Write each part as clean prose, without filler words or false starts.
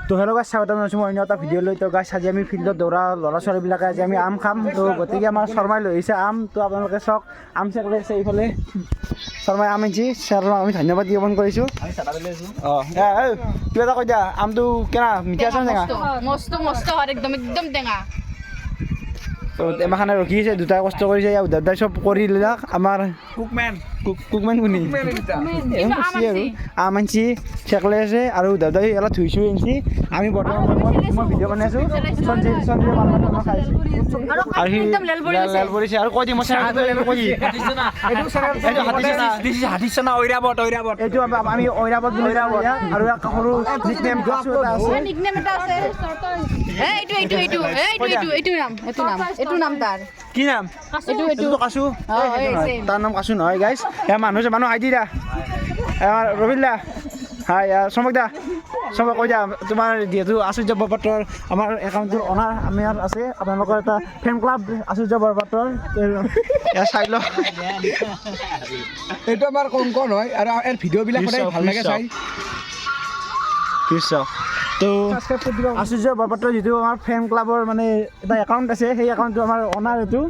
তো হেল্ল' গাইছ, স্বাগতম জনাইছোঁ মই অন্য এটা ভিডিঅ' লৈ। তো গাইছ, আজি আমি ফিল্ডত দৌৰা ল'ৰা ছোৱালীবিলাকে আজি আমি আম খাম। তো গতিকে আমাৰ শৰ্মাই লৈ আহিছে আম। তো আপোনালোকে চাওক, আম চেক লৈ আছে এইফালে। শৰ্মাই আম আনিছে, শৰ্মাক আমি ধন্যবাদ জ্ঞাপন কৰিছোঁ। অঁ কিবা এটা কৈ দিয়া, আমটো কেনা মিঠা আছে নে টেঙা? মস্ত মস্ত হয়, একদম একদম টেঙা। তো এমাখানে ৰখি আছে, দুটাই কষ্ট কৰিছে, দাদাই চব কৰি দিলাক। আমাৰ কুকমেন কোনি আৰু আম আনছি, চেক লৈ আছে, আৰু দাদাই অলপ ধুই চুই আনছি। আমি বৰ্তমান মই ভিডিঅ' বনাই আছোঁ। সঞ্জীৱ খাইছোঁ আৰু সি লেল পৰিছে। আৰু কৈ দি মই কৈ দি এইটো আমি ঐৰাবত বুলি কওঁ ইয়াক। আৰু ইয়াক সৰু নিকনেম এটা আছে। এইটো নাম তাৰ। কি নাম? এইটো কাছু। তাৰ নাম কাছু নহয় গাইছ। মানুহ হাই দি দা ৰবিল দা, হাই চমক দা, চমক কৈ দিয়া তোমাৰ যিহেতু আচুৰ্য বৰপাত্ৰৰ আমাৰ একাউণ্টটোৰ অনাৰ আমাৰ আছে, আপোনালোকৰ এটা ফেন ক্লাব আচুৰ্য বৰপাত্ৰৰ চাই লওক। এইটো আমাৰ কংকন হয় আৰু ইয়াৰ ভিডিঅ'বিলাক সদায় ভাল লাগে চাই। তো আচুৰ্য বৰপাত্ৰৰ যিটো আমাৰ ফেন ক্লাবৰ মানে এটা একাউণ্ট আছে, সেই একাউণ্টটো আমাৰ অনাৰ এইটো।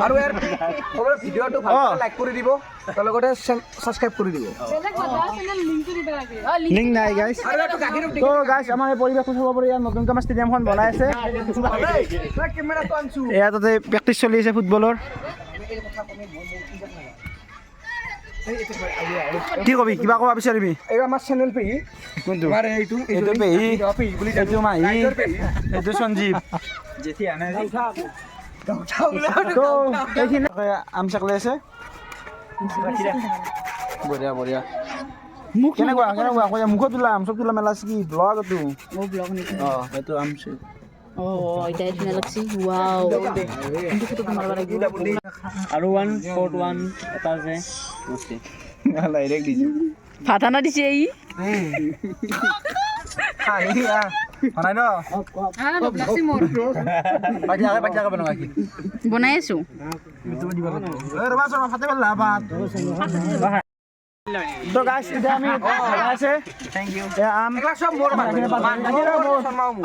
আৰু ইয়াৰ ভিডিঅ'টো ভালকৈ লাইক কৰি দিব, তাৰ লগতে ছাবস্ক্ৰাইব কৰি দিব। লিংক নাই গাইছ। তো গাইছ, আমাৰ এই পৰিৱেশটো চাব পাৰি। ইয়াত নতুনকৈ আমাৰ ষ্টেডিয়ামখন বনাই আছে। এয়া তাতে প্ৰেক্টিচ চলি আছে ফুটবলৰ। কি কবি, কিবা ক'ব বিচাৰিবি? এই আমাৰ চেনেল পেহী, কোনটো? এইটো পেহী, বুলি এইটো মাহী, এইটো সঞ্জীৱ। তো এইখিনি আম চাক লৈ আছে। বঢ়িয়া বঢ়িয়া। কেনেকুৱা মুখত তোলা আম চব তোলা মেলা আছে কি ব্লগ এইটো? অঁ এইটো আম আৰু 141 এটা আছে। ফাটানা দিছে এই বনাই আছো। তো গাইছ, এতিয়া আমি আছে আম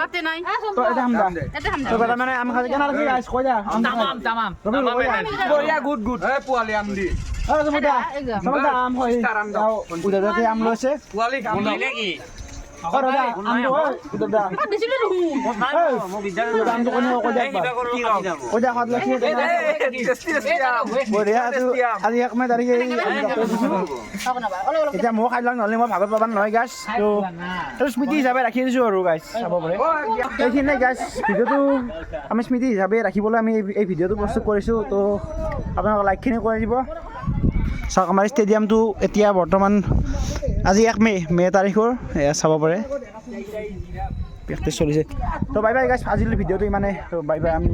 পাতে নাই। মানে আম খাই কেনা লাগছে গাইছ কৈ দিয়া। পোৱালি আম দি আম হয় উদাতে আম লৈছে। এতিয়া মই খাই লওঁ, নহ'লে মই ভাগত পাবা নহয় গাইছ। তো স্মৃতি হিচাপে ৰাখি দিছোঁ আৰু গাইছ, চাব পাৰে। সেইখিনি গাইছ, ভিডিঅ'টো আমি স্মৃতি হিচাপে ৰাখিবলৈ আমি এই ভিডিঅ'টো প্ৰস্তুত কৰিছোঁ। তো আপোনালোকে লাইকখিনি কৰি দিব। চাওক, আমাৰ ষ্টেডিয়ামটো এতিয়া বৰ্তমান আজি 1 মে' তাৰিখৰ এয়া চাব পাৰে, প্ৰেক্টিচ চলিছে। তো বাই বাই গাইছ, আজিলৈ ভিডিঅ'টো ইমানে। তো বাই বাই। আমি